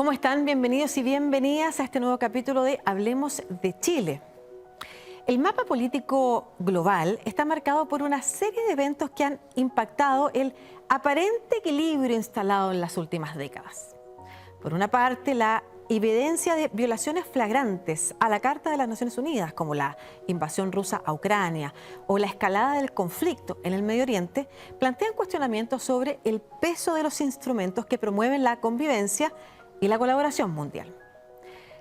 ¿Cómo están? Bienvenidos y bienvenidas a este nuevo capítulo de Hablemos de Chile. El mapa político global está marcado por una serie de eventos que han impactado el aparente equilibrio instalado en las últimas décadas. Por una parte, la evidencia de violaciones flagrantes a la Carta de las Naciones Unidas, como la invasión rusa a Ucrania o la escalada del conflicto en el Medio Oriente, plantean cuestionamientos sobre el peso de los instrumentos que promueven la convivencia y la colaboración mundial.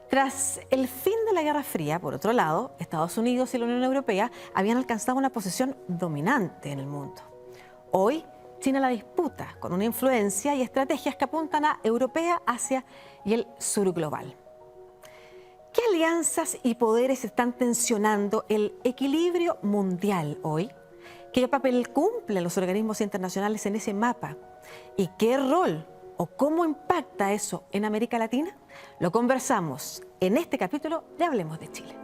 Tras el fin de la Guerra Fría, por otro lado, Estados Unidos y la Unión Europea habían alcanzado una posición dominante en el mundo. Hoy, China la disputa con una influencia y estrategias que apuntan a Europea, Asia y el sur global. ¿Qué alianzas y poderes están tensionando el equilibrio mundial hoy? ¿Qué papel cumplen los organismos internacionales en ese mapa? ¿Y qué rol o cómo impacta eso en América Latina? Lo conversamos en este capítulo de Hablemos de Chile.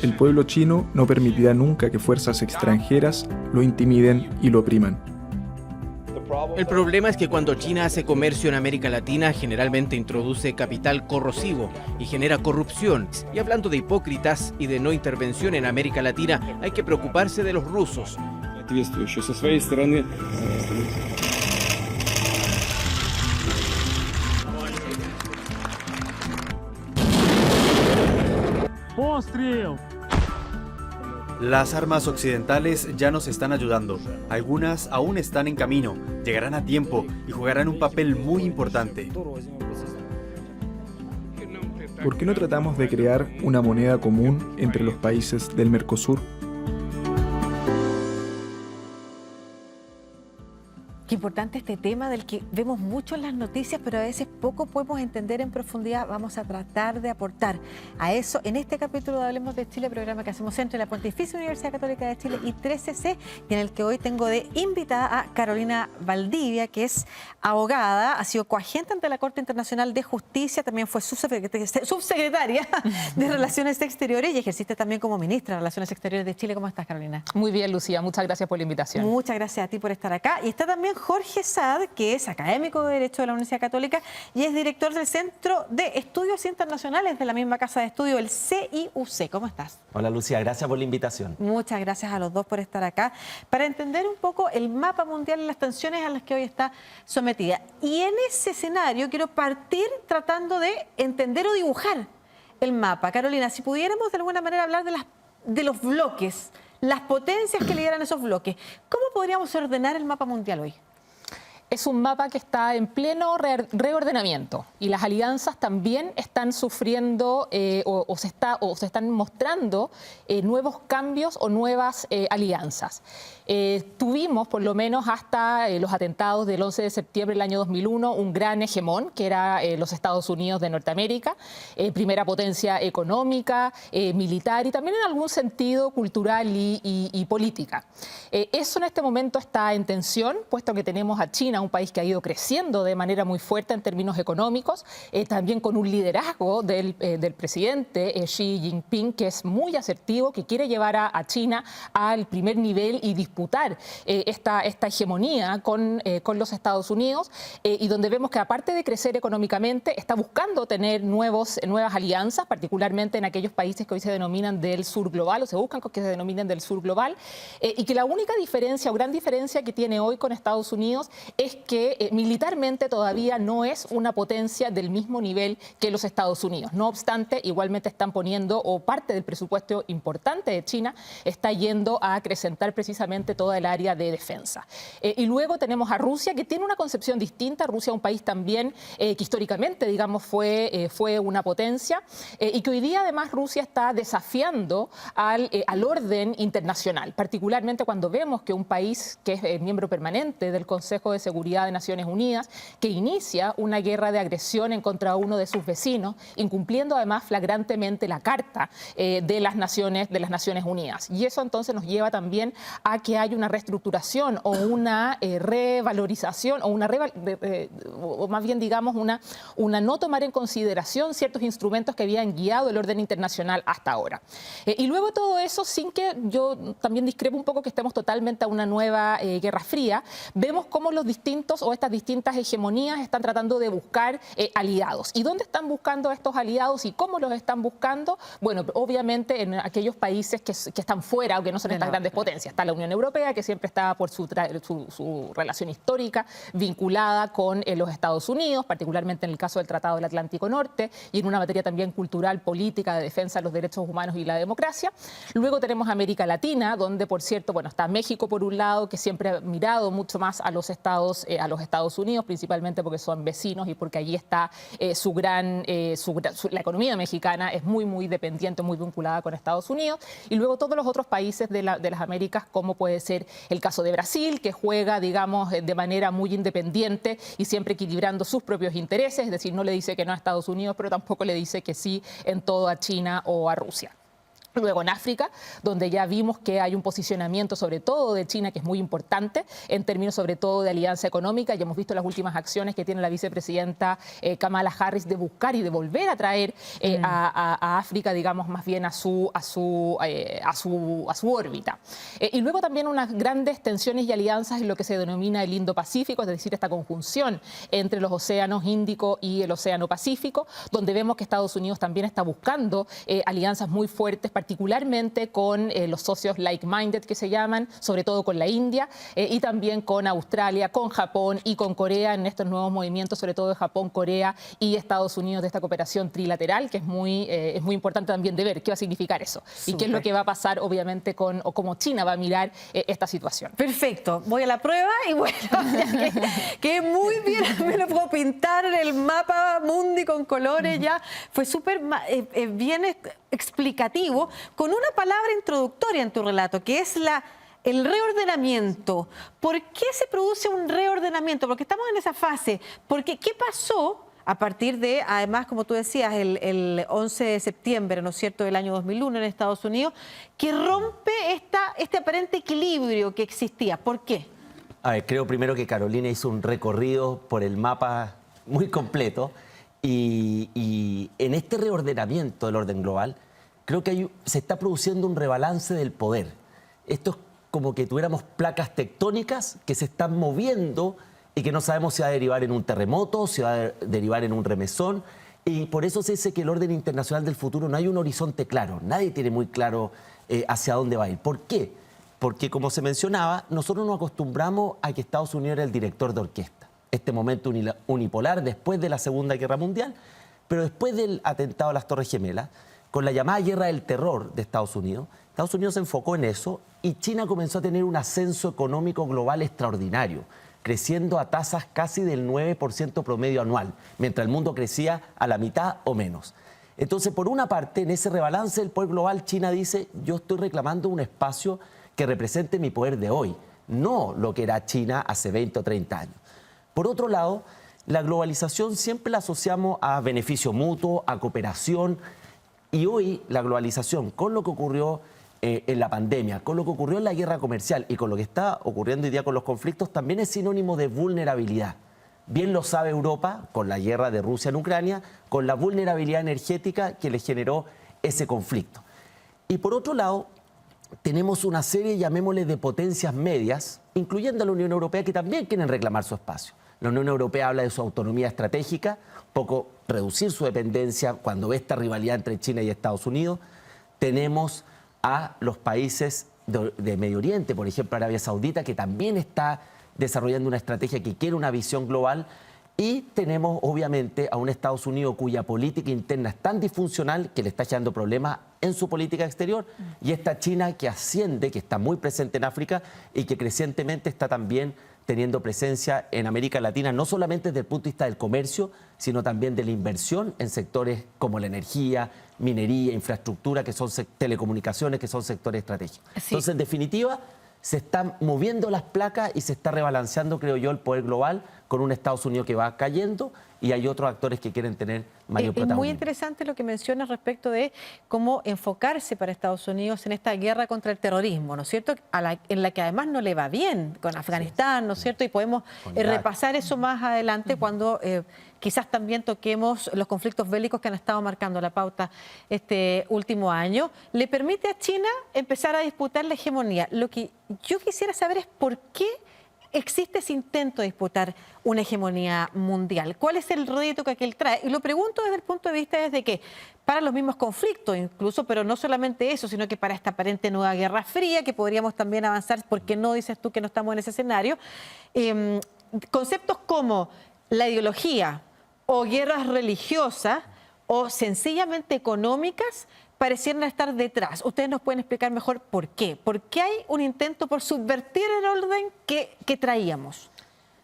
El pueblo chino no permitirá nunca que fuerzas extranjeras lo intimiden y lo opriman. El problema es que cuando China hace comercio en América Latina, generalmente introduce capital corrosivo y genera corrupción. Y hablando de hipócritas y de no intervención en América Latina, hay que preocuparse de los rusos. Las armas occidentales ya nos están ayudando. Algunas aún están en camino, llegarán a tiempo y jugarán un papel muy importante. ¿Por qué no tratamos de crear una moneda común entre los países del Mercosur? Qué importante este tema del que vemos mucho en las noticias, pero a veces poco podemos entender en profundidad. Vamos a tratar de aportar a eso en este capítulo de Hablemos de Chile, programa que hacemos entre la Pontificia Universidad Católica de Chile y 13C, y en el que hoy tengo de invitada a Carolina Valdivia, que es abogada, ha sido coagente ante la Corte Internacional de Justicia, también fue subsecretaria de Relaciones Exteriores y ejerciste también como ministra de Relaciones Exteriores de Chile. ¿Cómo estás, Carolina? Muy bien, Lucía, muchas gracias por la invitación. Muchas gracias a ti por estar acá. Y está también Jorge Saad, que es académico de Derecho de la Universidad Católica y es director del Centro de Estudios Internacionales de la misma casa de estudio, el CIUC. ¿Cómo estás? Hola, Lucía, gracias por la invitación. Muchas gracias a los dos por estar acá para entender un poco el mapa mundial y las tensiones a las que hoy está sometida. Y en ese escenario quiero partir tratando de entender o dibujar el mapa. Carolina, si pudiéramos de alguna manera hablar de los bloques, las potencias que lideran esos bloques, ¿cómo podríamos ordenar el mapa mundial hoy? Es un mapa que está en pleno reordenamiento y las alianzas también están sufriendo o se están mostrando nuevos cambios o nuevas alianzas. Tuvimos, por lo menos hasta los atentados del 11 de septiembre del año 2001, un gran hegemón, que era los Estados Unidos de Norteamérica, primera potencia económica, militar y también en algún sentido cultural y política. Eso en este momento está en tensión, puesto que tenemos a China, un país que ha ido creciendo de manera muy fuerte en términos económicos, también con un liderazgo del presidente Xi Jinping, que es muy asertivo, que quiere llevar a China al primer nivel y disputar esta hegemonía con los Estados Unidos, y donde vemos que aparte de crecer económicamente, está buscando tener nuevas alianzas, particularmente en aquellos países que hoy se denominan del sur global, o se buscan que se denominen del sur global, y que la única diferencia o gran diferencia que tiene hoy con Estados Unidos es que militarmente todavía no es una potencia del mismo nivel que los Estados Unidos. No obstante, igualmente están poniendo, o parte del presupuesto importante de China está yendo a acrecentar precisamente toda el área de defensa. Y luego tenemos a Rusia, que tiene una concepción distinta. Rusia es un país también que históricamente, digamos, fue una potencia y que hoy día además Rusia está desafiando al orden internacional, particularmente cuando vemos que un país que es miembro permanente del Consejo de Seguridad Seguridad de Naciones Unidas, que inicia una guerra de agresión en contra de uno de sus vecinos, incumpliendo además flagrantemente la Carta de las Naciones Unidas. Y eso entonces nos lleva también a que haya una reestructuración o una revalorización o más bien digamos una no tomar en consideración ciertos instrumentos que habían guiado el orden internacional hasta ahora. Y luego todo eso, sin que yo también discrepo un poco que estemos totalmente a una nueva Guerra Fría, vemos cómo los distintos o estas distintas hegemonías están tratando de buscar aliados. ¿Y dónde están buscando estos aliados y cómo los están buscando? Bueno, obviamente en aquellos países que están fuera o que no son estas grandes potencias. Está la Unión Europea, que siempre está por su relación histórica vinculada con los Estados Unidos, particularmente en el caso del Tratado del Atlántico Norte, y en una materia también cultural, política, de defensa de los derechos humanos y la democracia. Luego tenemos América Latina, donde, por cierto, bueno, está México por un lado, que siempre ha mirado mucho más a los Estados Unidos, principalmente porque son vecinos y porque allí está la economía mexicana es muy, muy dependiente, muy vinculada con Estados Unidos. Y luego todos los otros países de las Américas, como puede ser el caso de Brasil, que juega, digamos, de manera muy independiente y siempre equilibrando sus propios intereses, es decir, no le dice que no a Estados Unidos, pero tampoco le dice que sí en todo a China o a Rusia. Luego en África, donde ya vimos que hay un posicionamiento sobre todo de China que es muy importante en términos sobre todo de alianza económica. Ya hemos visto las últimas acciones que tiene la vicepresidenta Kamala Harris de buscar y de volver a traer a África, digamos, más bien a su órbita. Y luego también unas grandes tensiones y alianzas en lo que se denomina el Indo-Pacífico, es decir, esta conjunción entre los océanos Índico y el Océano Pacífico, donde vemos que Estados Unidos también está buscando alianzas muy fuertes, particularmente con los socios like-minded que se llaman, sobre todo con la India y también con Australia, con Japón y con Corea en estos nuevos movimientos, sobre todo de Japón, Corea y Estados Unidos, de esta cooperación trilateral, que es muy importante también de ver qué va a significar eso. Y qué es lo que va a pasar, obviamente, o cómo China va a mirar esta situación. Perfecto. Voy a la prueba y bueno, que muy bien, me lo puedo pintar en el mapa mundi con colores ya. Fue súper bien explicativo, con una palabra introductoria en tu relato, que es el reordenamiento. ¿Por qué se produce un reordenamiento? Porque estamos en esa fase. Porque, ¿qué pasó a partir de, además, como tú decías, el 11 de septiembre, ¿no es cierto?, del año 2001 en Estados Unidos, que rompe este aparente equilibrio que existía? ¿Por qué? A ver, creo primero que Carolina hizo un recorrido por el mapa muy completo y en este reordenamiento del orden global creo que se está produciendo un rebalance del poder. Esto es como que tuviéramos placas tectónicas que se están moviendo y que no sabemos si va a derivar en un terremoto, si va a derivar en un remesón. Y por eso se dice que el orden internacional del futuro no hay un horizonte claro. Nadie tiene muy claro hacia dónde va a ir. ¿Por qué? Porque, como se mencionaba, nosotros nos acostumbramos a que Estados Unidos era el director de orquesta. Este momento unipolar después de la Segunda Guerra Mundial, pero después del atentado a las Torres Gemelas, con la llamada guerra del terror de Estados Unidos se enfocó en eso y China comenzó a tener un ascenso económico global extraordinario, creciendo a tasas casi del 9% promedio anual, mientras el mundo crecía a la mitad o menos. Entonces, por una parte, en ese rebalance del poder global, China dice, yo estoy reclamando un espacio que represente mi poder de hoy, no lo que era China hace 20 o 30 años. Por otro lado, la globalización siempre la asociamos a beneficio mutuo, a cooperación. Y hoy la globalización, con lo que ocurrió en la pandemia, con lo que ocurrió en la guerra comercial y con lo que está ocurriendo hoy día con los conflictos, también es sinónimo de vulnerabilidad. Bien lo sabe Europa con la guerra de Rusia en Ucrania, con la vulnerabilidad energética que le generó ese conflicto. Y por otro lado, tenemos una serie, llamémosle, de potencias medias, incluyendo a la Unión Europea, que también quieren reclamar su espacio. La Unión Europea habla de su autonomía estratégica, poco reducir su dependencia cuando ve esta rivalidad entre China y Estados Unidos. Tenemos a los países de Medio Oriente, por ejemplo Arabia Saudita, que también está desarrollando una estrategia que quiere una visión global. Y tenemos obviamente a un Estados Unidos cuya política interna es tan disfuncional que le está echando problemas en su política exterior. Y esta China que asciende, que está muy presente en África y que crecientemente está también teniendo presencia en América Latina, no solamente desde el punto de vista del comercio, sino también de la inversión en sectores como la energía, minería, infraestructura, que son telecomunicaciones, que son sectores estratégicos. Sí. Entonces, en definitiva, se están moviendo las placas y se está rebalanceando, creo yo, el poder global con un Estados Unidos que va cayendo y hay otros actores que quieren tener mayor protagonismo. Es muy interesante lo que mencionas respecto de cómo enfocarse para Estados Unidos en esta guerra contra el terrorismo, ¿no es cierto? En la que además no le va bien con Afganistán, ¿no es cierto? Y podemos repasar eso más adelante cuando quizás también toquemos los conflictos bélicos que han estado marcando la pauta este último año. Le permite a China empezar a disputar la hegemonía. Lo que yo quisiera saber es por qué existe ese intento de disputar una hegemonía mundial. ¿Cuál es el rédito que aquel trae? Y lo pregunto desde el punto de vista desde que para los mismos conflictos incluso, pero no solamente eso, sino que para esta aparente nueva guerra fría, que podríamos también avanzar, porque no dices tú que no estamos en ese escenario, conceptos como la ideología o guerras religiosas o sencillamente económicas parecieran estar detrás. Ustedes nos pueden explicar mejor por qué. ¿Por qué hay un intento por subvertir el orden que traíamos?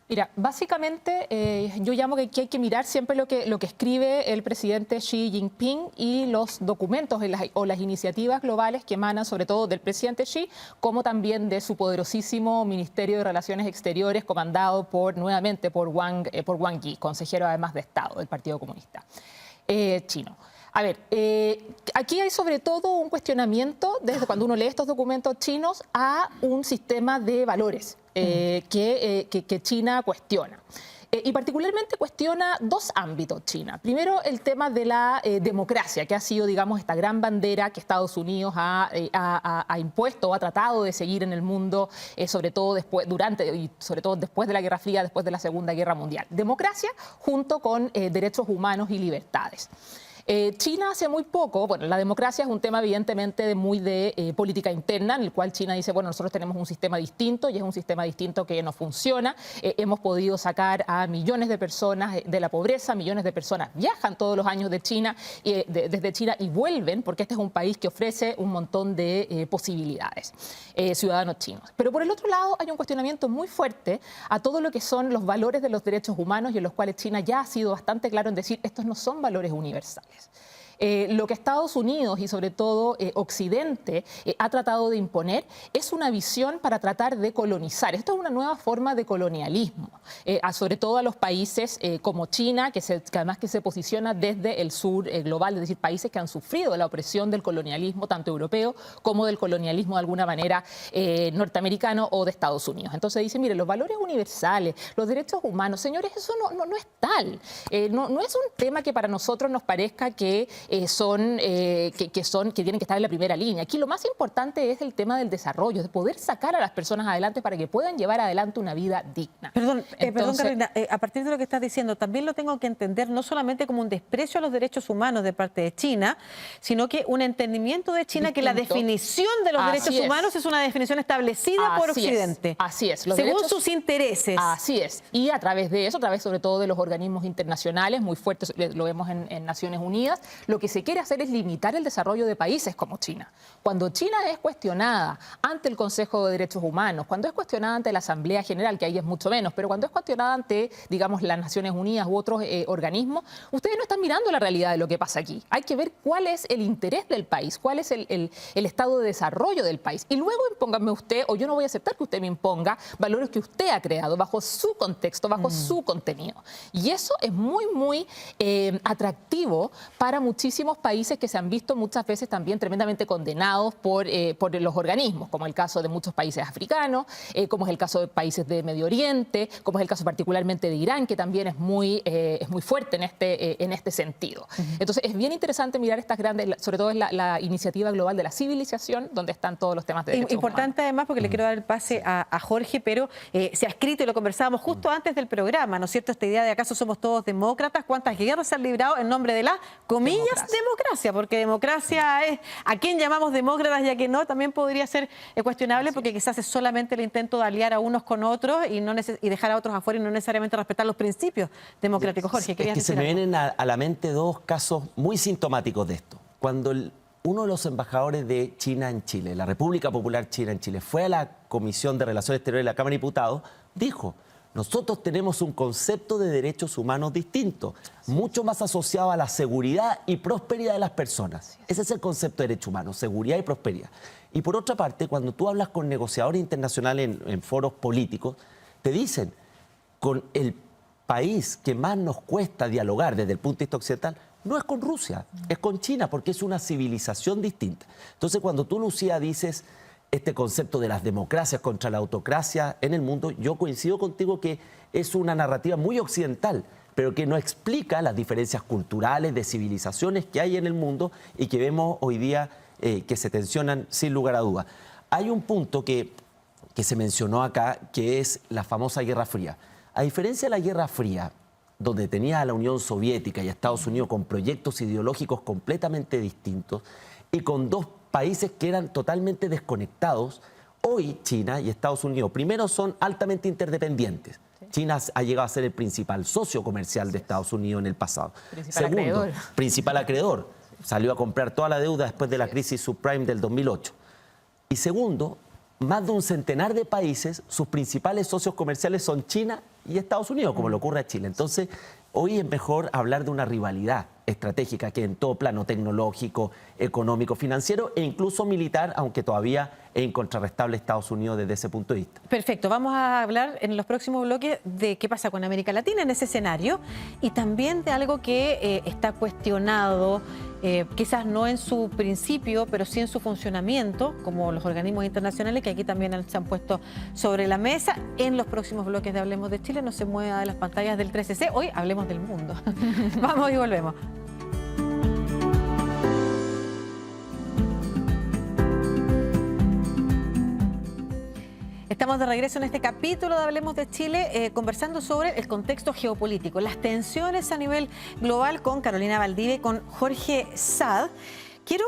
Mira, básicamente yo llamo que hay que mirar siempre lo que escribe el presidente Xi Jinping y los documentos o las iniciativas globales que emanan sobre todo del presidente Xi, como también de su poderosísimo Ministerio de Relaciones Exteriores comandado nuevamente por Wang Yi, consejero además de Estado del Partido Comunista Chino. A ver, aquí hay sobre todo un cuestionamiento, desde cuando uno lee estos documentos chinos, a un sistema de valores que China cuestiona. Y particularmente cuestiona dos ámbitos China. Primero, el tema de la democracia, que ha sido, digamos, esta gran bandera que Estados Unidos ha impuesto o ha tratado de seguir en el mundo, sobre todo después de la Guerra Fría, después de la Segunda Guerra Mundial. Democracia junto con derechos humanos y libertades. China hace muy poco, bueno, la democracia es un tema evidentemente de política interna, en el cual China dice, bueno, nosotros tenemos un sistema distinto y es un sistema distinto que no funciona. Hemos podido sacar a millones de personas de la pobreza, millones de personas viajan todos los años de China, desde China y vuelven, porque este es un país que ofrece un montón de posibilidades, ciudadanos chinos. Pero por el otro lado hay un cuestionamiento muy fuerte a todo lo que son los valores de los derechos humanos y en los cuales China ya ha sido bastante claro en decir, estos no son valores universales. Lo que Estados Unidos y sobre todo Occidente ha tratado de imponer es una visión para tratar de colonizar. Esto es una nueva forma de colonialismo, sobre todo a los países como China, que además que se posiciona desde el sur global, es decir, países que han sufrido la opresión del colonialismo tanto europeo como del colonialismo de alguna manera norteamericano o de Estados Unidos. Entonces dice, mire, los valores universales, los derechos humanos, señores, eso no es tal. No es un tema que para nosotros nos parezca que tienen que estar en la primera línea. Aquí lo más importante es el tema del desarrollo, de poder sacar a las personas adelante para que puedan llevar adelante una vida digna. Perdón, Carolina, a partir de lo que estás diciendo, también lo tengo que entender no solamente como un desprecio a los derechos humanos de parte de China, sino que un entendimiento de China que la definición de los derechos humanos es una definición establecida por Occidente. Así es. Según sus intereses. Así es. Y a través de eso, a través sobre todo de los organismos internacionales muy fuertes, lo vemos en Naciones Unidas, lo que se quiere hacer es limitar el desarrollo de países como China. Cuando China es cuestionada ante el Consejo de Derechos Humanos, cuando es cuestionada ante la Asamblea General, que ahí es mucho menos, pero cuando es cuestionada ante, digamos, las Naciones Unidas u otros organismos, ustedes no están mirando la realidad de lo que pasa aquí. Hay que ver cuál es el interés del país, cuál es el estado de desarrollo del país. Y luego impóngame usted, o yo no voy a aceptar que usted me imponga valores que usted ha creado bajo su contexto, bajo su contenido. Y eso es muy, muy atractivo para muchísimos países que se han visto muchas veces también tremendamente condenados por los organismos, como el caso de muchos países africanos, como es el caso de países de Medio Oriente, como es el caso particularmente de Irán, que también es muy fuerte en este sentido. Entonces es bien interesante mirar estas grandes, sobre todo es la iniciativa global de la civilización, donde están todos los temas de derechos importante humanos. Además, porque le quiero dar el pase a Jorge, pero se ha escrito y lo conversábamos justo antes del programa, ¿no es cierto? Esta idea de acaso somos todos demócratas, ¿cuántas guerras se han librado en nombre de la, comillas, democracia? Porque democracia es a quién llamamos demócratas y a quién no, también podría ser cuestionable, porque quizás es solamente el intento de aliar a unos con otros y dejar a otros afuera y no necesariamente respetar los principios democráticos. Jorge, es que se me vienen a la mente dos casos muy sintomáticos de esto. Cuando uno de los embajadores de China en Chile, la República Popular China en Chile, fue a la Comisión de Relaciones Exteriores de la Cámara de Diputados, dijo, Nosotros tenemos un concepto de derechos humanos distinto, mucho más asociado a la seguridad y prosperidad de las personas. Ese es el concepto de derechos humanos, seguridad y prosperidad. Y por otra parte, cuando tú hablas con negociadores internacionales en foros políticos, te dicen, con el país que más nos cuesta dialogar desde el punto de vista occidental, no es con Rusia, es con China, porque es una civilización distinta. Entonces, cuando tú, Lucía, dices este concepto de las democracias contra la autocracia en el mundo, yo coincido contigo que es una narrativa muy occidental, pero que no explica las diferencias culturales, de civilizaciones que hay en el mundo y que vemos hoy día que se tensionan sin lugar a dudas. Hay un punto que se mencionó acá, que es la famosa Guerra Fría. A diferencia de la Guerra Fría, donde tenía a la Unión Soviética y a Estados Unidos con proyectos ideológicos completamente distintos y con dos países que eran totalmente desconectados, hoy China y Estados Unidos, primero, son altamente interdependientes. China ha llegado a ser el principal socio comercial de Estados Unidos en el pasado. Segundo, principal acreedor. Salió a comprar toda la deuda después de la crisis subprime del 2008. Y segundo, más de un centenar de países, sus principales socios comerciales son China y Estados Unidos, como le ocurre a Chile. Entonces, hoy es mejor hablar de una rivalidad estratégica que en todo plano tecnológico, económico, financiero e incluso militar, aunque todavía es incontrarrestable Estados Unidos desde ese punto de vista. Perfecto, vamos a hablar en los próximos bloques de qué pasa con América Latina en ese escenario y también de algo que está cuestionado, quizás no en su principio, pero sí en su funcionamiento, como los organismos internacionales que aquí también se han puesto sobre la mesa. En los próximos bloques de Hablemos de Chile, no se mueva de las pantallas del 13C, hoy hablemos del mundo. Vamos y volvemos. Estamos de regreso en este capítulo de Hablemos de Chile, conversando sobre el contexto geopolítico, las tensiones a nivel global con Carolina Valdivia y con Jorge Saad. Quiero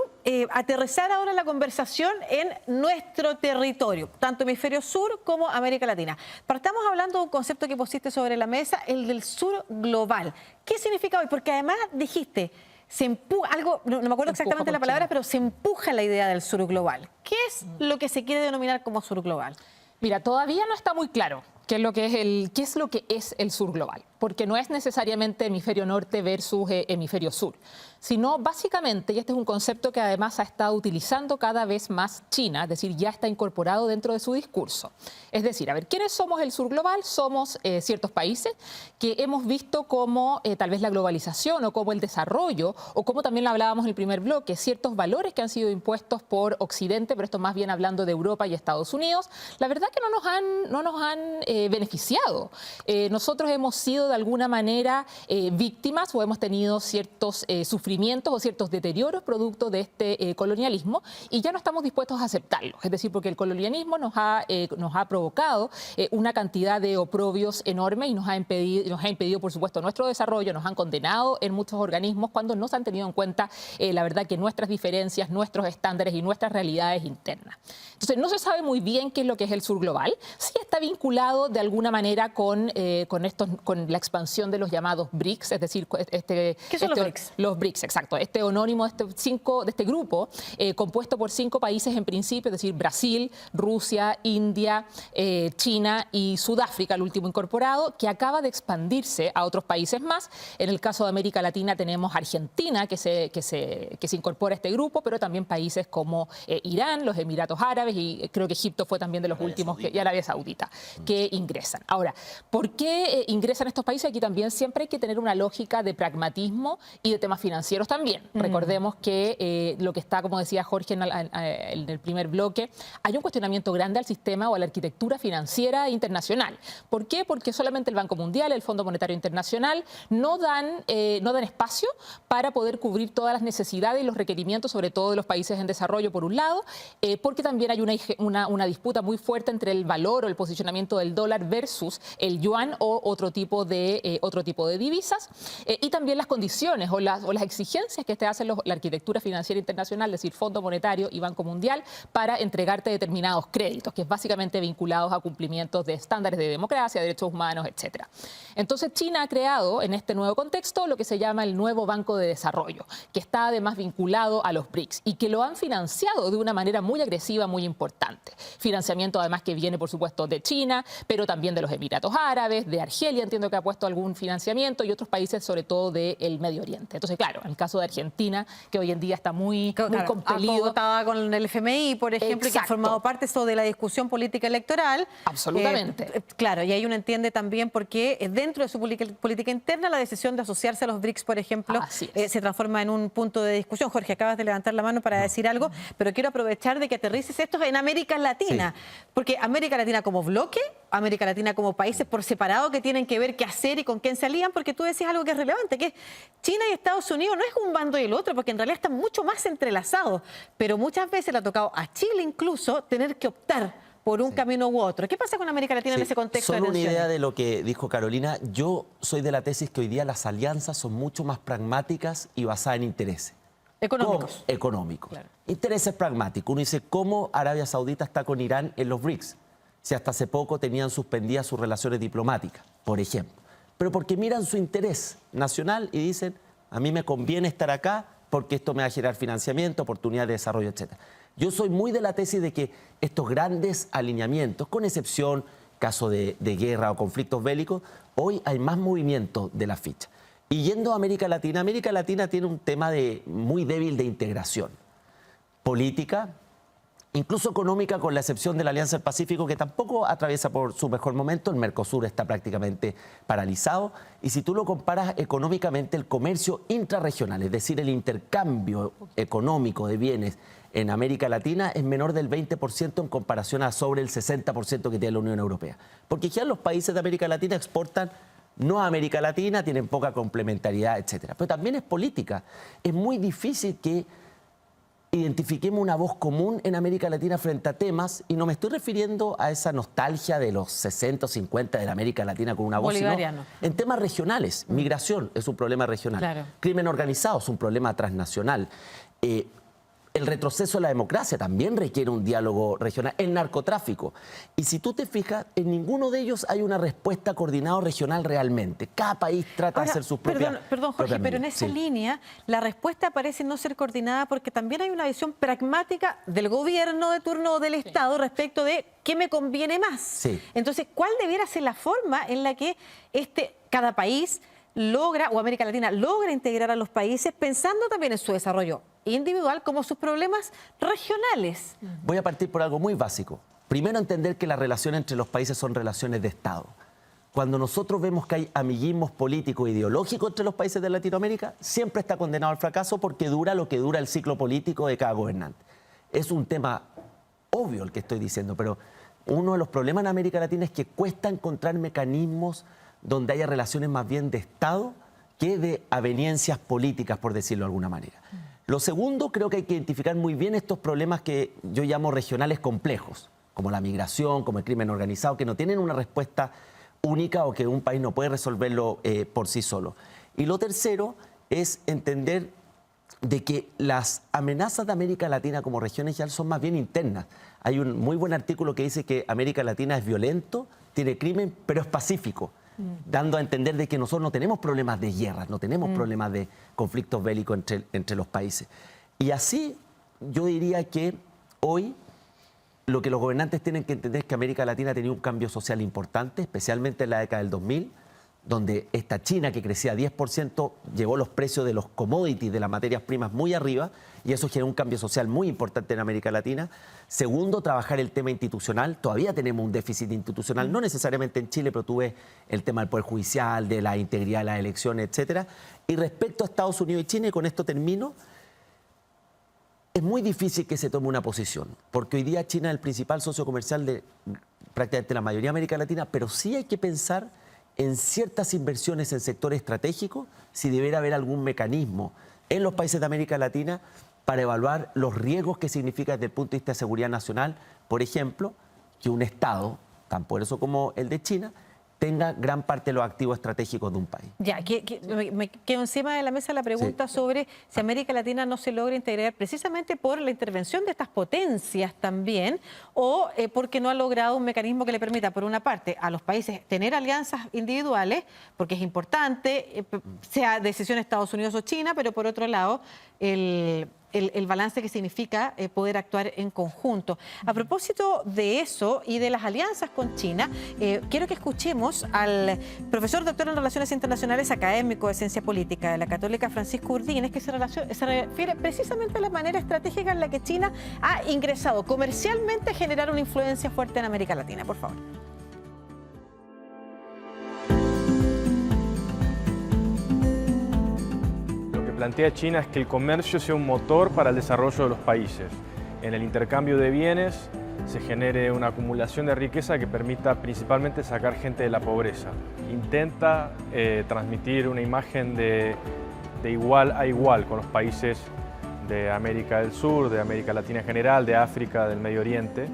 aterrizar ahora la conversación en nuestro territorio, tanto hemisferio sur como América Latina. Partamos hablando de un concepto que pusiste sobre la mesa, el del sur global. ¿Qué significa hoy? Porque además dijiste, se empuja, algo, no me acuerdo exactamente la palabra, pero se empuja la idea del sur global. ¿Qué es lo que se quiere denominar como sur global? Mira, todavía no está muy claro qué es lo que es el sur global, porque no es necesariamente hemisferio norte versus hemisferio sur, sino básicamente, y este es un concepto que además ha estado utilizando cada vez más China, es decir, ya está incorporado dentro de su discurso. Es decir, a ver, ¿quiénes somos el sur global? Somos ciertos países que hemos visto como tal vez la globalización o como el desarrollo, o como también lo hablábamos en el primer bloque, ciertos valores que han sido impuestos por Occidente, pero esto más bien hablando de Europa y Estados Unidos, la verdad que no nos han beneficiado. Nosotros hemos sido de alguna manera víctimas o hemos tenido ciertos sufrimientos o ciertos deterioros producto de este colonialismo y ya no estamos dispuestos a aceptarlo. Es decir, porque el colonialismo nos ha provocado una cantidad de oprobios enormes y nos ha impedido, por supuesto, nuestro desarrollo, nos han condenado en muchos organismos cuando no se han tenido en cuenta, la verdad, que nuestras diferencias, nuestros estándares y nuestras realidades internas. Entonces, no se sabe muy bien qué es lo que es el sur global. Sí está vinculado de alguna manera con la expansión de los llamados BRICS, es decir, ¿Qué son los BRICS? Los BRICS, exacto. Este onónimo de este grupo, compuesto por 5 países en principio, es decir, Brasil, Rusia, India, China y Sudáfrica, el último incorporado, que acaba de expandirse a otros países más. En el caso de América Latina tenemos Argentina, que se incorpora a este grupo, pero también países como Irán, los Emiratos Árabes y creo que Egipto fue también de los últimos, y Arabia Saudita, que ingresan. Ahora, ¿por qué ingresan estos países? Aquí también siempre hay que tener una lógica de pragmatismo y de temas financieros también. Recordemos que lo que está, como decía Jorge en el primer bloque, hay un cuestionamiento grande al sistema o a la arquitectura financiera internacional. ¿Por qué? Porque solamente el Banco Mundial, el Fondo Monetario Internacional no dan espacio para poder cubrir todas las necesidades y los requerimientos, sobre todo de los países en desarrollo, por un lado, porque también hay una disputa muy fuerte entre el valor o el posicionamiento del dólar versus el yuan o otro tipo de divisas, y también las condiciones o las exigencias que te hace la arquitectura financiera internacional, es decir, Fondo Monetario y Banco Mundial, para entregarte determinados créditos, que es básicamente vinculados a cumplimientos de estándares de democracia, derechos humanos, etc. Entonces, China ha creado en este nuevo contexto lo que se llama el nuevo Banco de Desarrollo, que está además vinculado a los BRICS y que lo han financiado de una manera muy agresiva, muy importante. Financiamiento además que viene, por supuesto, de China, pero también de los Emiratos Árabes, de Argelia, entiendo que ha puesto algún financiamiento, y otros países, sobre todo del Medio Oriente. Entonces, claro, en el caso de Argentina, que hoy en día está muy compelido. Acotada con el FMI, por ejemplo, y que ha formado parte eso de la discusión política electoral. Absolutamente. Claro, y ahí uno entiende también por qué dentro de su política interna la decisión de asociarse a los BRICS, por ejemplo, se transforma en un punto de discusión. Jorge, acabas de levantar la mano para decir algo, pero quiero aprovechar de que aterrices esto en América Latina, porque América Latina como bloque, América Latina como países por separado que tienen que ver qué hacer y con quién se alían, porque tú decías algo que es relevante, que es China y Estados Unidos no es un bando y el otro, porque en realidad están mucho más entrelazados, pero muchas veces le ha tocado a Chile incluso tener que optar por un camino u otro. ¿Qué pasa con América Latina en ese contexto? Solo una idea de lo que dijo Carolina. Yo soy de la tesis que hoy día las alianzas son mucho más pragmáticas y basadas en intereses. Económicos. Económicos. Claro. Intereses pragmáticos. Uno dice, ¿cómo Arabia Saudita está con Irán en los BRICS? Si hasta hace poco tenían suspendidas sus relaciones diplomáticas, por ejemplo. Pero porque miran su interés nacional y dicen, a mí me conviene estar acá porque esto me va a generar financiamiento, oportunidades de desarrollo, etc. Yo soy muy de la tesis de que estos grandes alineamientos, con excepción caso de guerra o conflictos bélicos, hoy hay más movimiento de la ficha. Y yendo a América Latina tiene un tema muy débil de integración política, incluso económica, con la excepción de la Alianza del Pacífico, que tampoco atraviesa por su mejor momento. El Mercosur está prácticamente paralizado. Y si tú lo comparas económicamente, el comercio intrarregional, es decir, el intercambio económico de bienes en América Latina, es menor del 20% en comparación a sobre el 60% que tiene la Unión Europea. Porque ya los países de América Latina exportan no a América Latina, tienen poca complementariedad, etc. Pero también es política. Es muy difícil que identifiquemos una voz común en América Latina frente a temas, y no me estoy refiriendo a esa nostalgia de los 60 o 50 de la América Latina con una voz, sino en temas regionales. Migración es un problema regional. Crimen organizado es un problema transnacional. El retroceso de la democracia también requiere un diálogo regional. El narcotráfico. Y si tú te fijas, en ninguno de ellos hay una respuesta coordinada regional realmente. Cada país trata de hacer sus propias... Perdón, Jorge, pero en esa línea la respuesta parece no ser coordinada porque también hay una visión pragmática del gobierno de turno o del Estado respecto de qué me conviene más. Entonces, ¿cuál debiera ser la forma en la que cada país logra, o América Latina logra integrar a los países pensando también en su desarrollo individual como sus problemas regionales? Voy a partir por algo muy básico. Primero, entender que las relaciones entre los países son relaciones de Estado. Cuando nosotros vemos que hay amiguismos políticos e ideológicos entre los países de Latinoamérica, siempre está condenado al fracaso porque dura lo que dura el ciclo político de cada gobernante. Es un tema obvio el que estoy diciendo, pero uno de los problemas en América Latina es que cuesta encontrar mecanismos donde haya relaciones más bien de Estado que de aveniencias políticas, por decirlo de alguna manera. Lo segundo, creo que hay que identificar muy bien estos problemas que yo llamo regionales complejos, como la migración, como el crimen organizado, que no tienen una respuesta única o que un país no puede resolverlo por sí solo. Y lo tercero es entender de que las amenazas de América Latina como regiones ya son más bien internas. Hay un muy buen artículo que dice que América Latina es violento, tiene crimen, pero es pacífico, dando a entender de que nosotros no tenemos problemas de guerras, no tenemos problemas de conflictos bélicos entre los países. Y así yo diría que hoy lo que los gobernantes tienen que entender es que América Latina ha tenido un cambio social importante, especialmente en la década del 2000, donde esta China que crecía 10% llevó los precios de los commodities, de las materias primas muy arriba, y eso generó un cambio social muy importante en América Latina. Segundo, trabajar el tema institucional. Todavía tenemos un déficit institucional, no necesariamente en Chile, pero tú ves el tema del Poder Judicial, de la integridad de las elecciones, etc. Y respecto a Estados Unidos y China, y con esto termino, es muy difícil que se tome una posición, porque hoy día China es el principal socio comercial de prácticamente la mayoría de América Latina, pero sí hay que pensar en ciertas inversiones en sectores estratégicos, si debiera haber algún mecanismo en los países de América Latina para evaluar los riesgos que significa desde el punto de vista de seguridad nacional, por ejemplo, que un Estado tan poderoso como el de China tenga gran parte de los activos estratégicos de un país. Ya, me quedo encima de la mesa la pregunta sobre si América Latina no se logra integrar precisamente por la intervención de estas potencias también, o porque no ha logrado un mecanismo que le permita, por una parte, a los países tener alianzas individuales, porque es importante, sea decisión de Estados Unidos o China, pero por otro lado, el balance que significa poder actuar en conjunto. A propósito de eso y de las alianzas con China, quiero que escuchemos al profesor doctor en Relaciones Internacionales, académico de Ciencia Política de la Católica, Francisco Urdínez, que se refiere precisamente a la manera estratégica en la que China ha ingresado comercialmente a generar una influencia fuerte en América Latina. Por favor. Plantea China es que el comercio sea un motor para el desarrollo de los países. En el intercambio de bienes se genere una acumulación de riqueza que permita principalmente sacar gente de la pobreza. Intenta transmitir una imagen de igual a igual con los países de América del Sur, de América Latina en general, de África, del Medio Oriente.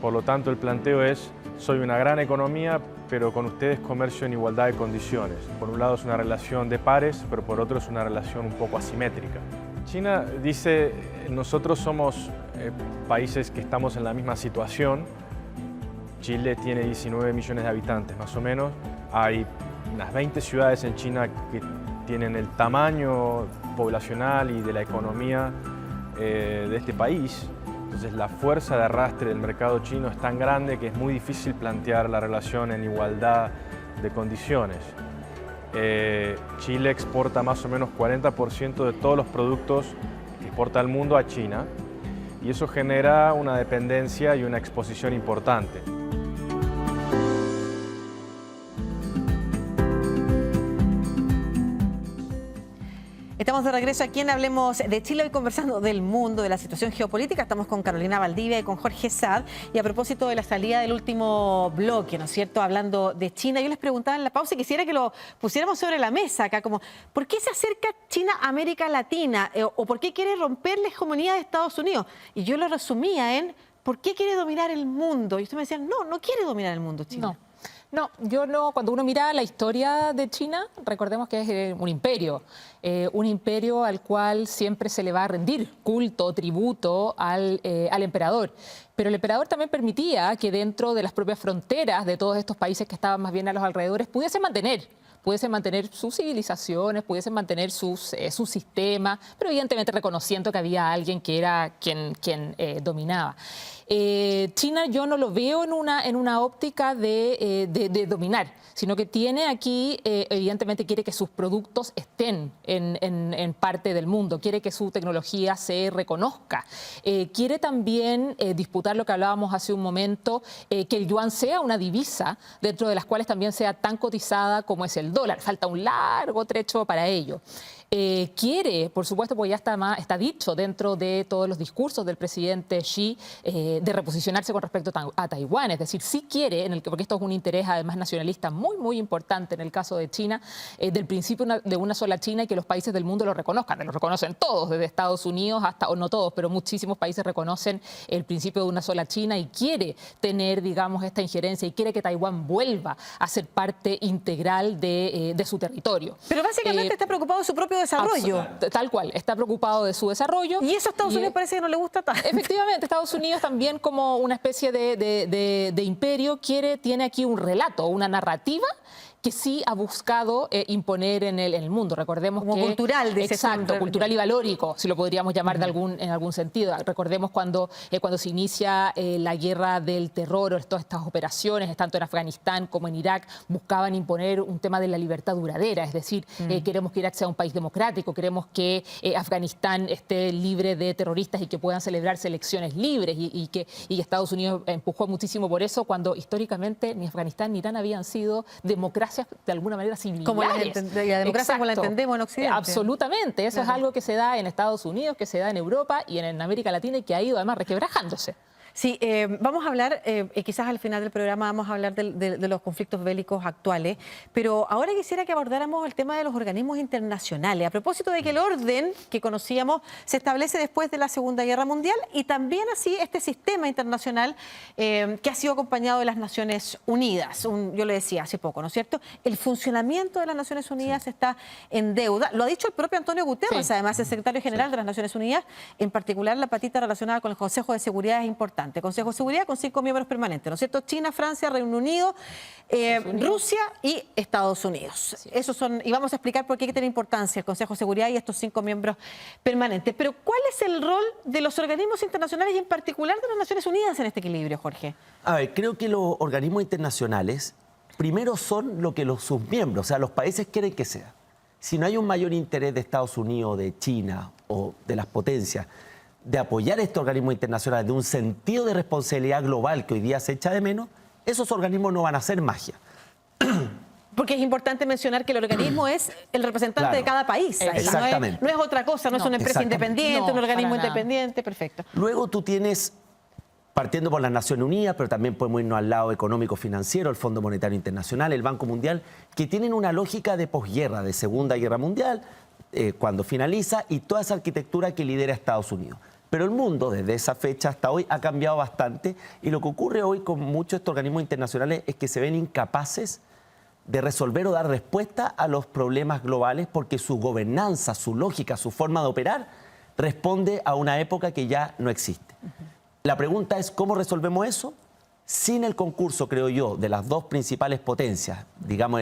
Por lo tanto, el planteo es: soy una gran economía, pero con ustedes comercio en igualdad de condiciones. Por un lado es una relación de pares, pero por otro es una relación un poco asimétrica. China dice, nosotros somos países que estamos en la misma situación. Chile tiene 19 millones de habitantes más o menos. Hay unas 20 ciudades en China que tienen el tamaño poblacional y de la economía de este país. Entonces la fuerza de arrastre del mercado chino es tan grande que es muy difícil plantear la relación en igualdad de condiciones. Chile exporta más o menos 40% de todos los productos que exporta al mundo a China, y eso genera una dependencia y una exposición importante. Estamos de regreso aquí en Hablemos de Chile, hoy conversando del mundo, de la situación geopolítica. Estamos con Carolina Valdivia y con Jorge Saad. Y a propósito de la salida del último bloque, ¿no es cierto?, hablando de China, yo les preguntaba en la pausa y quisiera que lo pusiéramos sobre la mesa acá, como ¿por qué se acerca China a América Latina? ¿O por qué quiere romper la hegemonía de Estados Unidos? Y yo lo resumía en ¿por qué quiere dominar el mundo? Y usted me decía, no quiere dominar el mundo China. No, yo no. Cuando uno mira la historia de China, recordemos que es un imperio al cual siempre se le va a rendir culto, tributo al emperador. Pero el emperador también permitía que dentro de las propias fronteras de todos estos países que estaban más bien a los alrededores pudiesen mantener sus civilizaciones, pudiesen mantener su sistema, pero evidentemente reconociendo que había alguien que era quien dominaba. China yo no lo veo en una óptica de dominar, sino que tiene aquí, evidentemente quiere que sus productos estén en parte del mundo, quiere que su tecnología se reconozca, quiere también disputar lo que hablábamos hace un momento, que el yuan sea una divisa dentro de las cuales también sea tan cotizada como es el dólar. Falta un largo trecho para ello. Quiere, por supuesto, porque ya está dicho dentro de todos los discursos del presidente Xi, de reposicionarse con respecto a Taiwán. Es decir, sí quiere, porque esto es un interés además nacionalista muy, muy importante en el caso de China, del principio de una sola China, y que los países del mundo lo reconozcan. Lo reconocen todos, desde Estados Unidos hasta, o no todos, pero muchísimos países reconocen el principio de una sola China, y quiere tener, digamos, esta injerencia, y quiere que Taiwán vuelva a ser parte integral de su territorio. Pero básicamente está preocupado de su propio desarrollo. Tal cual, está preocupado de su desarrollo. Y eso a Estados Unidos parece que no le gusta tanto. Efectivamente, Estados Unidos también, como una especie de imperio, tiene aquí un relato, una narrativa que sí ha buscado imponer en el mundo. Recordemos como que... cultural. Exacto, cultural y valórico, si lo podríamos llamar en algún sentido. Recordemos cuando se inicia la guerra del terror, o todas estas operaciones, tanto en Afganistán como en Irak, buscaban imponer un tema de la libertad duradera. Es decir, queremos que Irak sea un país democrático, queremos que Afganistán esté libre de terroristas y que puedan celebrarse elecciones libres, y que Estados Unidos empujó muchísimo por eso, cuando históricamente ni Afganistán ni Irán habían sido democracias de alguna manera similares. Como la democracia como la entendemos en Occidente. Absolutamente. Eso es algo que se da en Estados Unidos, que se da en Europa y en América Latina, y que ha ido además requebrajándose. Sí, vamos a hablar, quizás al final del programa vamos a hablar de los conflictos bélicos actuales, pero ahora quisiera que abordáramos el tema de los organismos internacionales, a propósito de que el orden que conocíamos se establece después de la Segunda Guerra Mundial y también así este sistema internacional que ha sido acompañado de las Naciones Unidas. Yo le decía hace poco, ¿no es cierto? El funcionamiento de las Naciones Unidas está en deuda, lo ha dicho el propio Antonio Guterres, además el secretario general de las Naciones Unidas, en particular la patita relacionada con el Consejo de Seguridad es importante. Consejo de Seguridad con 5 miembros permanentes, ¿no es cierto? China, Francia, Reino Unido, Rusia y Estados Unidos. Sí. Esos son, y vamos a explicar por qué tiene importancia el Consejo de Seguridad y estos 5 miembros permanentes. Pero ¿cuál es el rol de los organismos internacionales y en particular de las Naciones Unidas en este equilibrio, Jorge? A ver, creo que los organismos internacionales primero son lo que sus miembros, o sea, los países quieren que sea. Si no hay un mayor interés de Estados Unidos, de China o de las potencias de apoyar estos organismos internacionales, de un sentido de responsabilidad global que hoy día se echa de menos, esos organismos no van a hacer magia. Porque es importante mencionar que el organismo es el representante de cada país. Exactamente. No es otra cosa, no es una empresa independiente, un organismo independiente, perfecto. Luego tú tienes, partiendo por las Naciones Unidas, pero también podemos irnos al lado económico-financiero, el Fondo Monetario Internacional, el Banco Mundial, que tienen una lógica de posguerra, de Segunda Guerra Mundial, cuando finaliza, y toda esa arquitectura que lidera Estados Unidos. Pero el mundo, desde esa fecha hasta hoy, ha cambiado bastante y lo que ocurre hoy con muchos de estos organismos internacionales es que se ven incapaces de resolver o dar respuesta a los problemas globales porque su gobernanza, su lógica, su forma de operar responde a una época que ya no existe. La pregunta es, ¿cómo resolvemos eso? Sin el concurso, creo yo, de las dos principales potencias, digamos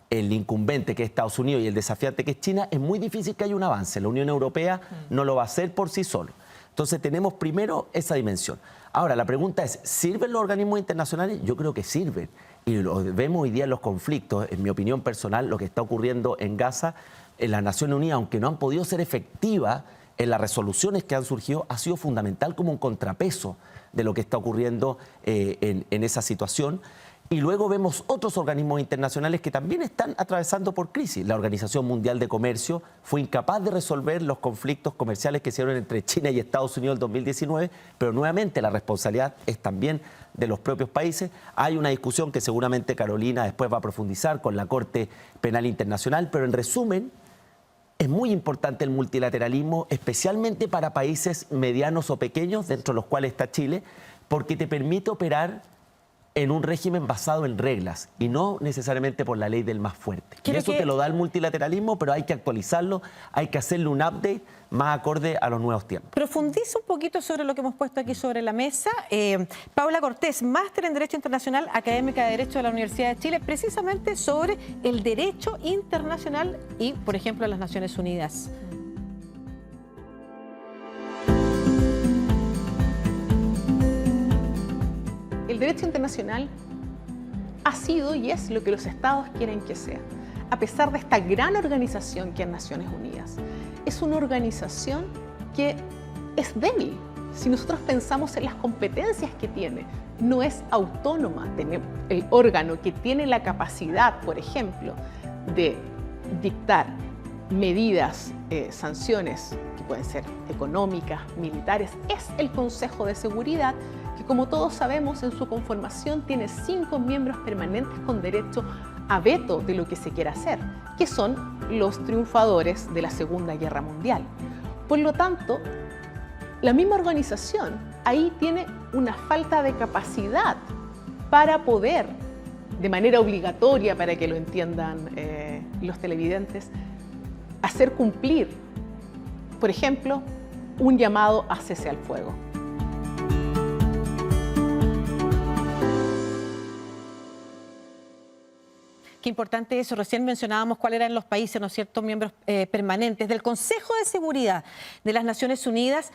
el incumbente que es Estados Unidos y el desafiante que es China, es muy difícil que haya un avance. La Unión Europea no lo va a hacer por sí solo. Entonces tenemos primero esa dimensión. Ahora, la pregunta es, ¿sirven los organismos internacionales? Yo creo que sirven. Y lo vemos hoy día en los conflictos. En mi opinión personal, lo que está ocurriendo en Gaza, en las Naciones Unidas, aunque no han podido ser efectivas en las resoluciones que han surgido, ha sido fundamental como un contrapeso de lo que está ocurriendo en esa situación. Y luego vemos otros organismos internacionales que también están atravesando por crisis. La Organización Mundial de Comercio fue incapaz de resolver los conflictos comerciales que se dieron entre China y Estados Unidos en el 2019, pero nuevamente la responsabilidad es también de los propios países. Hay una discusión que seguramente Carolina después va a profundizar con la Corte Penal Internacional, pero en resumen, es muy importante el multilateralismo, especialmente para países medianos o pequeños, dentro de los cuales está Chile, porque te permite operar en un régimen basado en reglas y no necesariamente por la ley del más fuerte. Y eso te lo da el multilateralismo, pero hay que actualizarlo, hay que hacerle un update más acorde a los nuevos tiempos. Profundiza un poquito sobre lo que hemos puesto aquí sobre la mesa. Paula Cortés, máster en Derecho Internacional, académica de Derecho de la Universidad de Chile, precisamente sobre el derecho internacional y, por ejemplo, las Naciones Unidas. El derecho internacional ha sido y es lo que los estados quieren que sea, a pesar de esta gran organización que es Naciones Unidas. Es una organización que es débil. Si nosotros pensamos en las competencias que tiene, no es autónoma. El órgano que tiene la capacidad, por ejemplo, de dictar medidas, sanciones que pueden ser económicas, militares, es el Consejo de Seguridad, que como todos sabemos en su conformación tiene 5 miembros permanentes con derecho a veto de lo que se quiera hacer, que son los triunfadores de la Segunda Guerra Mundial. Por lo tanto, la misma organización ahí tiene una falta de capacidad para poder, de manera obligatoria para que lo entiendan los televidentes, hacer cumplir, por ejemplo, un llamado a cese al fuego. Qué importante eso. Recién mencionábamos cuáles eran los países, ¿no es cierto?, miembros permanentes del Consejo de Seguridad de las Naciones Unidas.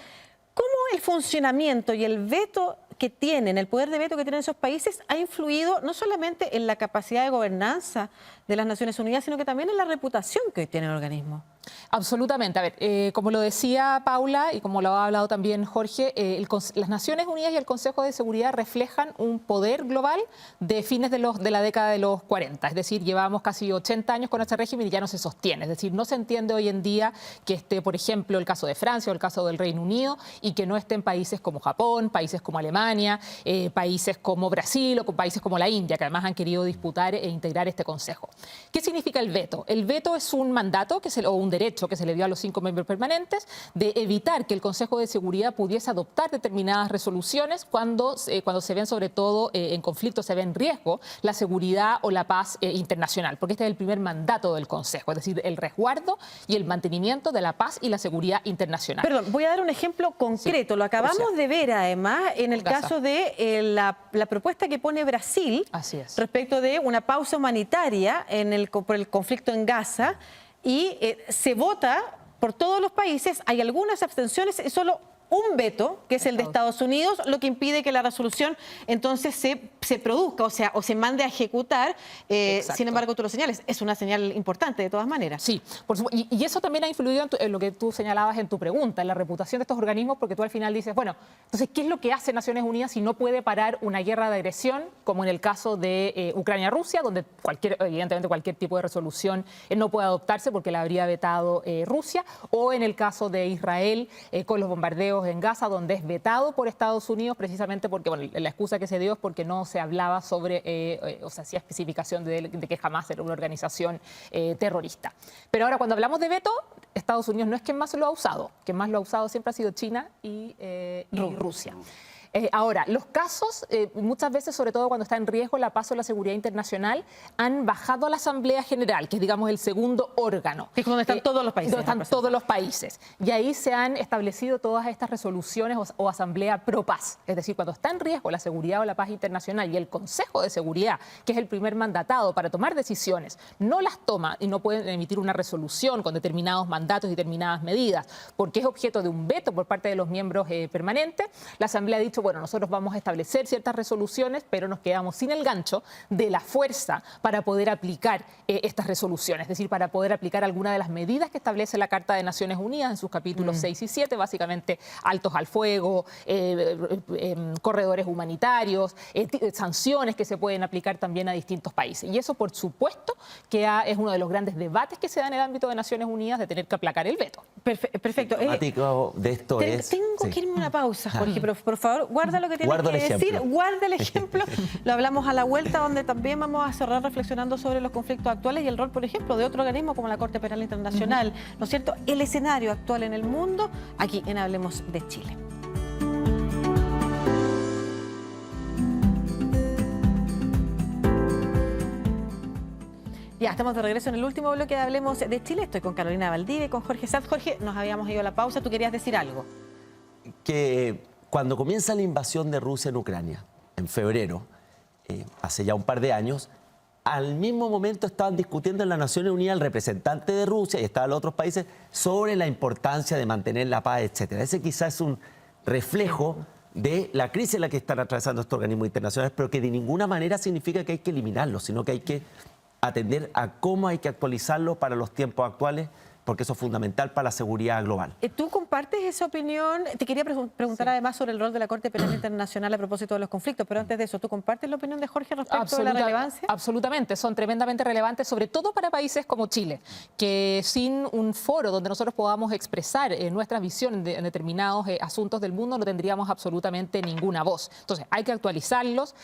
¿Cómo el funcionamiento y el veto que tienen, el poder de veto que tienen esos países, ha influido no solamente en la capacidad de gobernanza de las Naciones Unidas, sino que también en la reputación que hoy tiene el organismo? Absolutamente. A ver, como lo decía Paula y como lo ha hablado también Jorge, las Naciones Unidas y el Consejo de Seguridad reflejan un poder global de fines de la década de los 40. Es decir, llevamos casi 80 años con este régimen y ya no se sostiene. Es decir, no se entiende hoy en día que esté, por ejemplo, el caso de Francia o el caso del Reino Unido y que no estén países como Japón, países como Alemania, países como Brasil o países como la India, que además han querido disputar e integrar este Consejo. ¿Qué significa el veto? El veto es un mandato o un derecho que se le dio a los 5 miembros permanentes de evitar que el Consejo de Seguridad pudiese adoptar determinadas resoluciones cuando se ven sobre todo en conflicto, se ve en riesgo la seguridad o la paz internacional, porque este es el primer mandato del Consejo, es decir, el resguardo y el mantenimiento de la paz y la seguridad internacional. Perdón, voy a dar un ejemplo concreto. Sí, lo acabamos de ver además en el caso de la propuesta que pone Brasil respecto de una pausa humanitaria por el conflicto en Gaza. Y se vota por todos los países, hay algunas abstenciones, es solo un veto, que es el de Estados Unidos, lo que impide que la resolución entonces se produzca, o se mande a ejecutar. Sin embargo, tú lo señales, es una señal importante de todas maneras. Sí, por supuesto. Y eso también ha influido en lo que tú señalabas en tu pregunta, en la reputación de estos organismos, porque tú al final dices, bueno, entonces, ¿qué es lo que hace Naciones Unidas si no puede parar una guerra de agresión, como en el caso de Ucrania-Rusia, donde evidentemente cualquier tipo de resolución no puede adoptarse porque la habría vetado Rusia, o en el caso de Israel con los bombardeos en Gaza, donde es vetado por Estados Unidos precisamente porque, bueno, la excusa que se dio es porque no se hablaba sobre, o se hacía especificación de que Hamás era una organización terrorista. Pero ahora, cuando hablamos de veto, Estados Unidos no es quien más lo ha usado. Quien más lo ha usado siempre ha sido China y Rusia. Ahora, los casos, muchas veces, sobre todo cuando está en riesgo la paz o la seguridad internacional, han bajado a la Asamblea General, que es, digamos, el segundo órgano. Que es donde están todos los países. Donde están todos los países. Y ahí se han establecido todas estas resoluciones o Asamblea Pro Paz. Es decir, cuando está en riesgo la seguridad o la paz internacional y el Consejo de Seguridad, que es el primer mandatado para tomar decisiones, no las toma y no pueden emitir una resolución con determinados mandatos y determinadas medidas, porque es objeto de un veto por parte de los miembros permanentes, la Asamblea ha dicho, bueno, nosotros vamos a establecer ciertas resoluciones, pero nos quedamos sin el gancho de la fuerza para poder aplicar estas resoluciones, es decir, para poder aplicar alguna de las medidas que establece la Carta de Naciones Unidas en sus capítulos 6 y 7, básicamente altos al fuego, corredores humanitarios, sanciones que se pueden aplicar también a distintos países. Y eso, por supuesto, que es uno de los grandes debates que se da en el ámbito de Naciones Unidas de tener que aplacar el veto. Perfecto. De esto tengo que irme a una pausa, Jorge, pero por favor, guarda lo que tienes que decir, guarda el ejemplo. Lo hablamos a la vuelta, donde también vamos a cerrar reflexionando sobre los conflictos actuales y el rol, por ejemplo, de otro organismo como la Corte Penal Internacional, ¿no es cierto? El escenario actual en el mundo, aquí en Hablemos de Chile. Ya, estamos de regreso en el último bloque de Hablemos de Chile. Estoy con Carolina Valdivia y con Jorge Sanz. Jorge, nos habíamos ido a la pausa. ¿Tú querías decir algo? Que cuando comienza la invasión de Rusia en Ucrania, en febrero, hace ya un par de años, al mismo momento estaban discutiendo en las Naciones Unidas el representante de Rusia y estaban los otros países sobre la importancia de mantener la paz, etc. Ese quizás es un reflejo de la crisis en la que están atravesando estos organismos internacionales, pero que de ninguna manera significa que hay que eliminarlos, sino que hay que atender a cómo hay que actualizarlo para los tiempos actuales, porque eso es fundamental para la seguridad global. ¿Tú compartes esa opinión? Te quería preguntar además sobre el rol de la Corte Penal Internacional a propósito de los conflictos, pero antes de eso, ¿tú compartes la opinión de Jorge respecto de la relevancia? Absolutamente, son tremendamente relevantes, sobre todo para países como Chile, que sin un foro donde nosotros podamos expresar nuestra visión en determinados asuntos del mundo no tendríamos absolutamente ninguna voz. Entonces, hay que actualizarlos,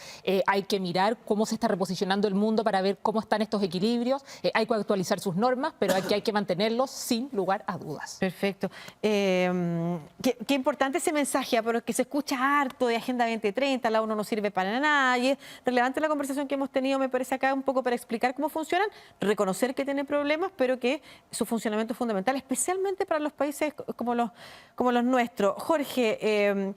hay que mirar cómo se está reposicionando el mundo para ver cómo están estos equilibrios, hay que actualizar sus normas, pero hay que mantenerlos sin lugar a dudas. Perfecto. Qué importante ese mensaje, pero que se escucha harto de Agenda 2030, la ONU no sirve para nada, y es relevante la conversación que hemos tenido, me parece acá, un poco para explicar cómo funcionan, reconocer que tienen problemas, pero que su funcionamiento es fundamental, especialmente para los países como los nuestros. Jorge,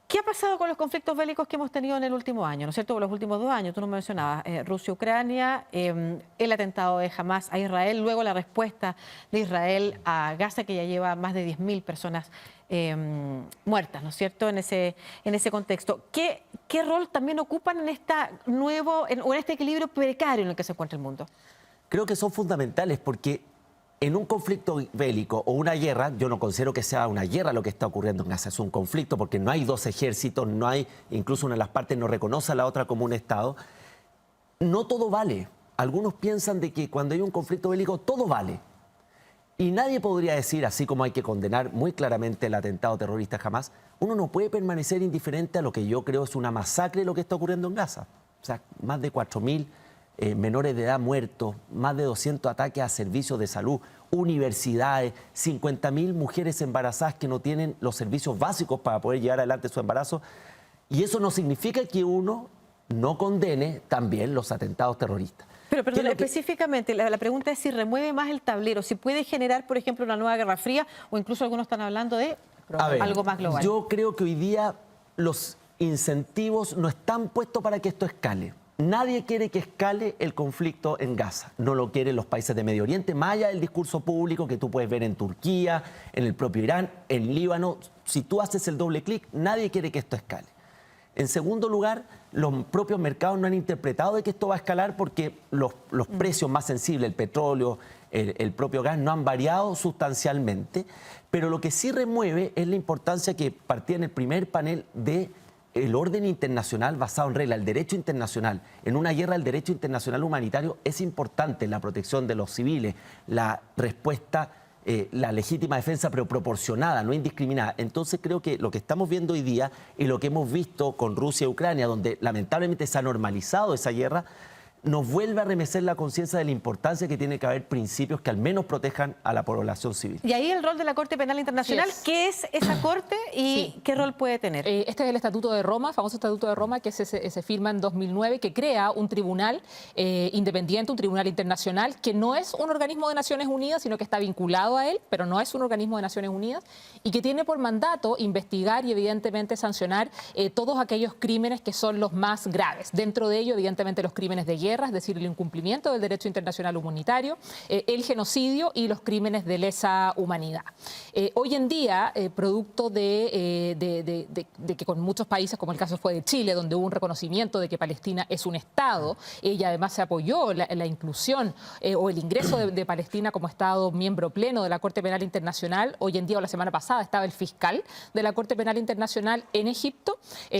¿qué ha pasado con los conflictos bélicos que hemos tenido en el último año? ¿No es cierto? Los últimos 2 años, tú nos mencionabas, Rusia-Ucrania, el atentado de Hamás a Israel, luego la respuesta de Israel a Gaza, que ya lleva más de 10.000 personas muertas, ¿no es cierto? En ese contexto. ¿Qué rol también ocupan en este equilibrio precario en el que se encuentra el mundo? Creo que son fundamentales porque En un conflicto bélico o una guerra, yo no considero que sea una guerra lo que está ocurriendo en Gaza, es un conflicto porque no hay dos ejércitos, no hay, incluso una de las partes no reconoce a la otra como un Estado. No todo vale. Algunos piensan de que cuando hay un conflicto bélico todo vale. Y nadie podría decir, así como hay que condenar muy claramente el atentado terrorista Hamas, uno no puede permanecer indiferente a lo que yo creo es una masacre lo que está ocurriendo en Gaza. O sea, más de 4.000 menores de edad muertos, más de 200 ataques a servicios de salud, universidades, 50.000 mujeres embarazadas que no tienen los servicios básicos para poder llevar adelante su embarazo. Y eso no significa que uno no condene también los atentados terroristas. Pero específicamente, la pregunta es si remueve más el tablero, si puede generar, por ejemplo, una nueva Guerra Fría, o incluso algunos están hablando de algo más global. Yo creo que hoy día los incentivos no están puestos para que esto escale. Nadie quiere que escale el conflicto en Gaza. No lo quieren los países de Medio Oriente, más allá del discurso público que tú puedes ver en Turquía, en el propio Irán, en Líbano. Si tú haces el doble clic, nadie quiere que esto escale. En segundo lugar, los propios mercados no han interpretado de que esto va a escalar porque los precios más sensibles, el petróleo, el propio gas, no han variado sustancialmente. Pero lo que sí remueve es la importancia que partía en el primer panel de el orden internacional basado en reglas, el derecho internacional. En una guerra, el derecho internacional humanitario es importante, la protección de los civiles, la respuesta, la legítima defensa, pero proporcionada, no indiscriminada. Entonces creo que lo que estamos viendo hoy día y lo que hemos visto con Rusia y Ucrania, donde lamentablemente se ha normalizado esa guerra, nos vuelve a remecer la conciencia de la importancia que tiene que haber principios que al menos protejan a la población civil. Y ahí el rol de la Corte Penal Internacional, ¿qué es esa Corte y qué rol puede tener? Este es el Estatuto de Roma, famoso Estatuto de Roma, que se firma en 2009, que crea un tribunal independiente, un tribunal internacional, que no es un organismo de Naciones Unidas, sino que está vinculado a él, pero no es un organismo de Naciones Unidas, y que tiene por mandato investigar y evidentemente sancionar todos aquellos crímenes que son los más graves. Dentro de ello, evidentemente, los crímenes de guerra, es decir, el incumplimiento del derecho internacional humanitario, el genocidio y los crímenes de lesa humanidad. Hoy en día, producto de que con muchos países, como el caso fue de Chile, donde hubo un reconocimiento de que Palestina es un Estado, y además se apoyó la inclusión o el ingreso de Palestina como Estado miembro pleno de la Corte Penal Internacional. Hoy en día, o la semana pasada, estaba el fiscal de la Corte Penal Internacional en Egipto,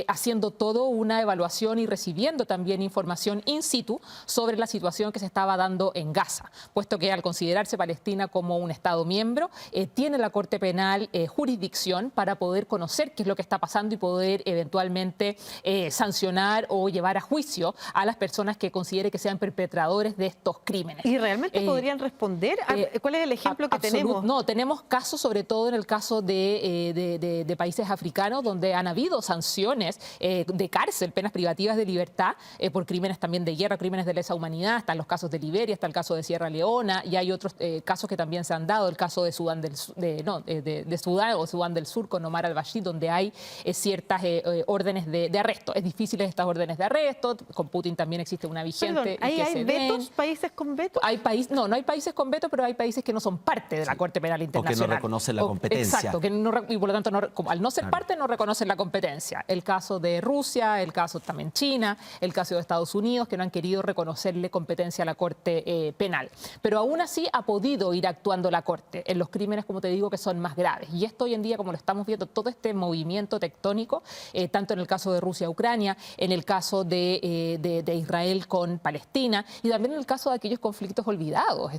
haciendo todo una evaluación y recibiendo también información in situ sobre la situación que se estaba dando en Gaza, puesto que al considerarse Palestina como un Estado miembro, tiene la Corte Penal jurisdicción para poder conocer qué es lo que está pasando y poder eventualmente sancionar o llevar a juicio a las personas que considere que sean perpetradores de estos crímenes. ¿Y realmente podrían responder? ¿Cuál es el ejemplo que tenemos? No, tenemos casos, sobre todo en el caso de países africanos, donde han habido sanciones de cárcel, penas privativas de libertad por crímenes también de guerra, crímenes de lesa humanidad. Están los casos de Liberia, está el caso de Sierra Leona, y hay otros casos que también se han dado, el caso de Sudán Sudán o Sudán del Sur con Omar al-Bashir, donde hay ciertas órdenes de arresto. Es difícil estas órdenes de arresto, con Putin también existe una vigente. Perdón, ¿hay vetos, países con veto? No hay países con veto, pero hay países que no son parte de la Corte Penal Internacional. O que no reconocen la competencia. Exacto, y por lo tanto, al no ser parte, no reconocen la competencia. El caso de Rusia, el caso también China, el caso de Estados Unidos, que no han querido reconocerle competencia a la Corte Penal. Pero aún así ha podido ir actuando la Corte en los crímenes, como te digo, que son más graves. Y esto hoy en día, como lo estamos viendo, todo este movimiento tectónico, tanto en el caso de Rusia-Ucrania, en el caso de Israel con Palestina, y también en el caso de aquellos conflictos olvidados.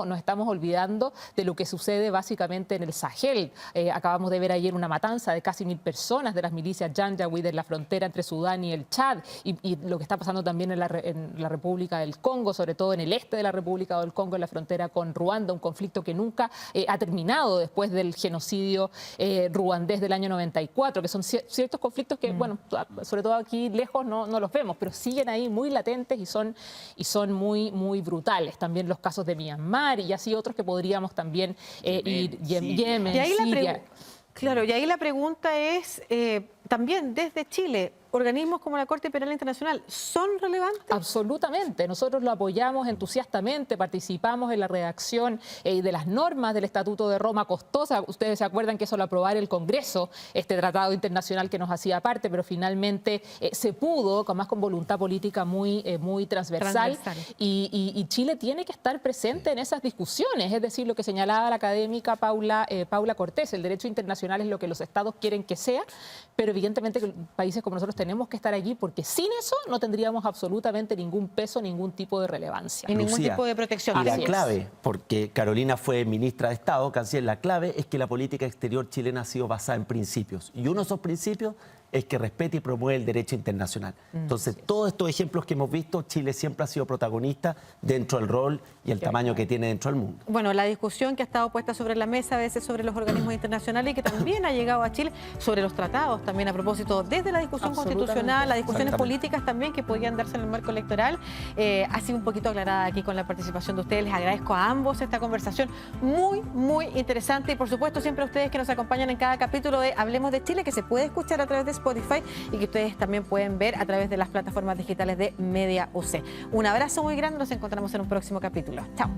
Nos estamos olvidando de lo que sucede básicamente en el Sahel. Acabamos de ver ayer una matanza de casi 1.000 personas de las milicias Janjaweed en la frontera entre Sudán y el Chad, y lo que está pasando también en la República del Congo, sobre todo en el este de la República del Congo, en la frontera con Ruanda, un conflicto que nunca ha terminado después del genocidio ruandés del año 94, que son ciertos conflictos que, bueno, sobre todo aquí lejos no los vemos, pero siguen ahí muy latentes y son muy, muy brutales. También los casos de Myanmar y así otros que podríamos también ir, Yemen, Siria. Claro, y ahí la pregunta es, también desde Chile, organismos como la Corte Penal Internacional son relevantes? Absolutamente. Nosotros lo apoyamos entusiastamente, participamos en la redacción de las normas del Estatuto de Roma costosa. Ustedes se acuerdan que eso lo aprobara el Congreso, este tratado internacional que nos hacía parte, pero finalmente se pudo, más con voluntad política muy transversal. Y Chile tiene que estar presente en esas discusiones, es decir, lo que señalaba la académica Paula Cortés, el derecho internacional es lo que los estados quieren que sea, pero evidentemente que países como nosotros tenemos que estar allí porque sin eso no tendríamos absolutamente ningún peso, ningún tipo de relevancia. Y ningún tipo de protección. Y la clave, porque Carolina fue ministra de Estado, canciller, la clave es que la política exterior chilena ha sido basada en principios. Y uno de esos principios es que respete y promueve el derecho internacional. Entonces, todos estos ejemplos que hemos visto, Chile siempre ha sido protagonista dentro del rol y el tamaño que tiene dentro del mundo. Bueno, la discusión que ha estado puesta sobre la mesa a veces sobre los organismos internacionales y que también ha llegado a Chile sobre los tratados también a propósito, desde la discusión constitucional, las discusiones políticas también que podían darse en el marco electoral, ha sido un poquito aclarada aquí con la participación de ustedes. Les agradezco a ambos esta conversación muy interesante y por supuesto siempre a ustedes que nos acompañan en cada capítulo de Hablemos de Chile, que se puede escuchar a través de Spotify y que ustedes también pueden ver a través de las plataformas digitales de Media UC. Un abrazo muy grande, nos encontramos en un próximo capítulo. Chao.